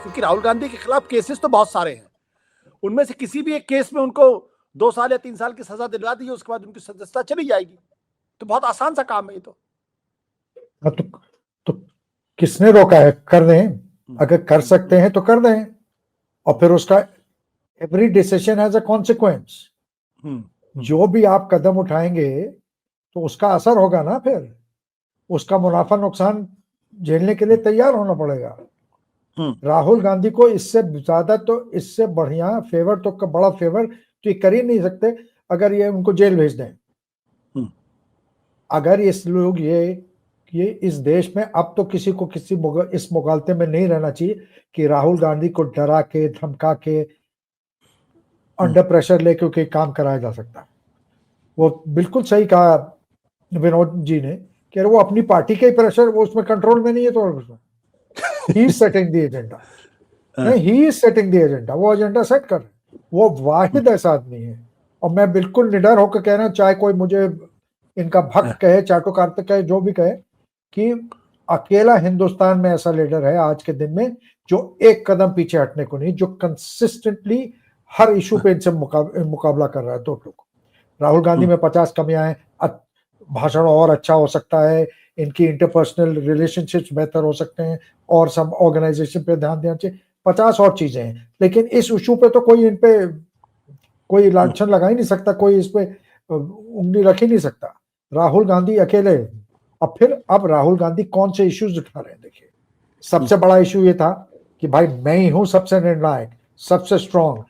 क्योंकि राहुल गांधी के खिलाफ केसेस तो बहुत सारे हैं, उनमें से किसी भी एक केस में उनको 2 साल या 3 साल की सजा दिलवा दी, उसके बाद उनकी सदस्यता चली जाएगी। तो बहुत आसान सा काम है ये तो। तो किसने रोका है? कर दें, अगर कर सकते हैं तो कर दें, और फिर उसका every decision has a consequence. जो भी आप कदम उठाएंगे तो उसका असर होगा ना, फिर उसका मुनाफा नुकसान झेलने के लिए तैयार होना पड़ेगा। राहुल गांधी को इससे ज्यादा, तो इससे बढ़िया फेवर, तो बड़ा फेवर तो ये कर ही नहीं सकते अगर ये उनको जेल भेज दें। अगर इस लोग ये इस देश में अब तो किसी को इस मुगालते में नहीं रहना चाहिए कि राहुल गांधी को डरा के, धमका के, अंडर प्रेशर लेके कोई काम कराया जा सकता है। वो बिल्कुल सही कहा विनोद जी ने कि वो अपनी पार्टी के ही प्रेशर, वो उसमें कंट्रोल में नहीं है, तो he is setting the agenda. नहीं, he is setting the agenda, वो एजेंडा सेट कर रहे हैं। वो वाहिद ऐसा आदमी है, और मैं बिल्कुल निडर होकर कह रहा हूं, चाहे कोई मुझे इनका भक्त कहे, चाटुकार्तिक कहे, जो भी कहे, कि अकेला हिंदुस्तान में ऐसा लीडर है आज के दिन में जो एक कदम पीछे हटने को नहीं, जो कंसिस्टेंटली हर इशू पे इनसे मुकाबला कर रहा है। दो लोग, राहुल गांधी में 50 कमियां हैं, भाषण और अच्छा हो सकता है, इनकी इंटरपर्सनल रिलेशनशिप्स बेहतर हो सकते हैं, और सब ऑर्गेनाइजेशन पे ध्यान देना चाहिए, 50 और चीजें हैं, लेकिन इस इशू पे तो कोई इन पे कोई लांछन लगा ही नहीं सकता, कोई इस पे उंगली रख ही नहीं सकता। राहुल गांधी अकेले। अब राहुल गांधी कौन से इश्यूज उठा रहे हैं? देखिए, सबसे बड़ा इशू ये था कि भाई मैं ही हूं सबसे निर्णायक, सबसे स्ट्रॉन्ग।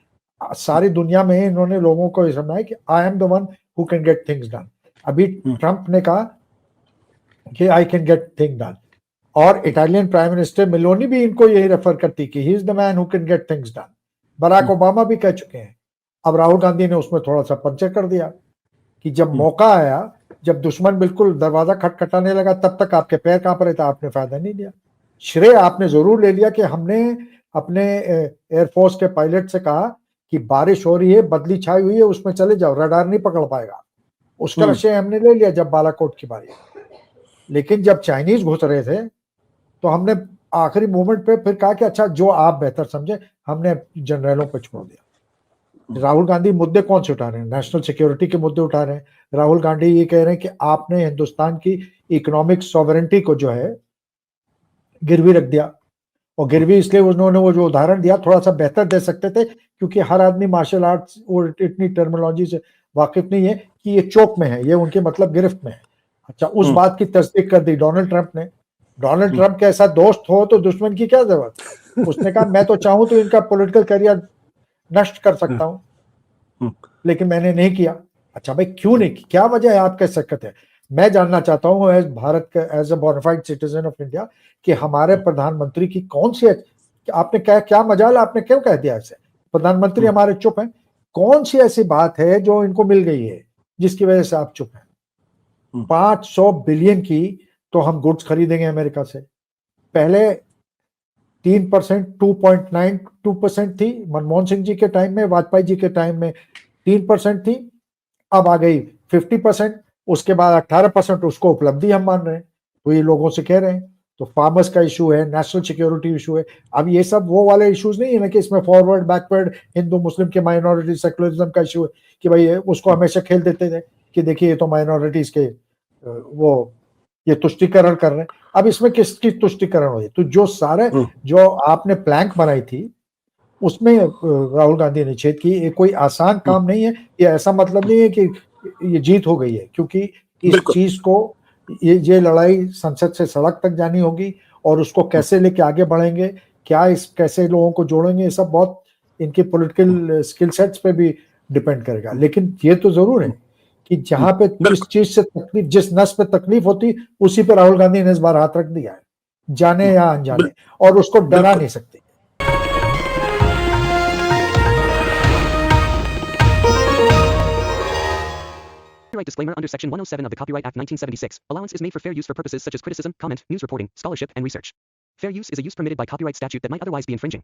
सारी दुनिया में इन्होंने लोगों को समझाया कि I am the one who can get things done. अभी ट्रंप ने कहा कि I can get thing done, और इटालियन प्राइम मिनिस्टर मेलोनी भी इनको यही रेफर करती कि he is the man who can get things done. Barack Obama भी कह चुके हैं। अब राहुल गांधी ने उसमें थोड़ा सा पंचर कर दिया कि जब मौका आया, जब दुश्मन बिल्कुल दरवाजा खटखटाने लगा, तब तक आपके पैर कांप रहे थे, आपने फायदा नहीं लिया। श्रेय आपने जरूर ले लिया कि हमने अपने एयरफोर्स के पायलट से कहा कि बारिश हो रही है, बदली छाई हुई है, उसमें चले जाओ, रडार नहीं पकड़ पाएगा। उसका श्रेय हमने ले लिया जब बालाकोट की बारी। लेकिन जब चाइनीज घुस रहे थे तो हमने आखिरी मोमेंट पे फिर कहा कि अच्छा, जो आप बेहतर समझे, हमने जनरलों पर छोड़ दिया। राहुल गांधी मुद्दे कौन से उठा रहे हैं? नेशनल सिक्योरिटी के मुद्दे उठा रहे हैं। राहुल गांधी ये कह रहे हैं कि आपने हिंदुस्तान की इकोनॉमिक सॉवरेंटी को जो है गिरवी रख दिया, और गिरवी इसलिए उन्होंने वो जो उदाहरण दिया थोड़ा सा बेहतर दे सकते थे, क्योंकि हर आदमी मार्शल आर्ट्स और इतनी टर्मिनोलॉजी से वाकिफ नहीं है कि ये चोक में है, ये उनके मतलब गिरफ्त में है। अच्छा, उस बात की तस्दीक कर दी डोनाल्ड ट्रंप ने। डोनाल्ड ट्रंप के ऐसा दोस्त हो तो दुश्मन की क्या जरूरत? उसने कहा मैं तो चाहूं तो इनका पॉलिटिकल करियर नष्ट कर सकता हूं, लेकिन मैंने नहीं किया। अच्छा भाई, क्यों नहीं? क्या वजह है? आपके सकत है। मैं जानना चाहता हूं एज भारत का, as a bonafide citizen of India, कि हमारे प्रधानमंत्री की कौन सी, आपने क्या मजाल, आपने क्यों कह दिया ऐसे? प्रधानमंत्री हमारे चुप हैं। कौन सी ऐसी बात है जो इनको मिल गई है जिसकी वजह से आप चुप हैं? 500 बिलियन की तो हम गुड्स खरीदेंगे अमेरिका से। पहले 3%, 2.92% थी मनमोहन सिंह जी के टाइम में, वाजपेयी जी के टाइम में 3% थी, अब आ गई 50%, उसके बाद 18% उसको उपलब्धि हम मान रहे हैं। तो ये लोगों से कह रहे हैं। तो फार्मर्स का इशू है, नेशनल सिक्योरिटी इशू है। अब ये सब वो वाले इश्यूज नहीं है ना कि इसमें फॉरवर्ड बैकवर्ड हिंदू मुस्लिम के माइनॉरिटी सेकुलरिज्म का इशू है कि भाई उसको हमेशा खेल देते थे कि देखिए ये तो माइनॉरिटीज के वो ये तुष्टिकरण कर रहे हैं। अब इसमें किसकी तुष्टिकरण हो? तो जो सारे जो आपने प्लैंक बनाई थी उसमें राहुल गांधी ने छेद की। ये कोई आसान काम नहीं है। ये ऐसा मतलब नहीं है कि ये जीत हो गई है, क्योंकि इस चीज को, ये लड़ाई संसद से सड़क तक जानी होगी, और उसको कैसे लेके आगे बढ़ेंगे, क्या इस कैसे लोगों को जोड़ेंगे, ये सब बहुत इनके पॉलिटिकल स्किल सेट्स पे भी डिपेंड करेगा। लेकिन ये तो जरूर है कि जहां पे जिस चीज से तकलीफ, जिस नस पे तकलीफ होती, उसी पे राहुल गांधी ने इस बार हाथ रख दिया है, जाने या अनजाने, और उसको डरा नहीं सकते। Copyright disclaimer under Section 107 of the Copyright Act 1976. Allowance is made for fair use for purposes such as criticism, comment, news reporting, scholarship, and research. Fair use is a use permitted by copyright statute that might otherwise be infringing.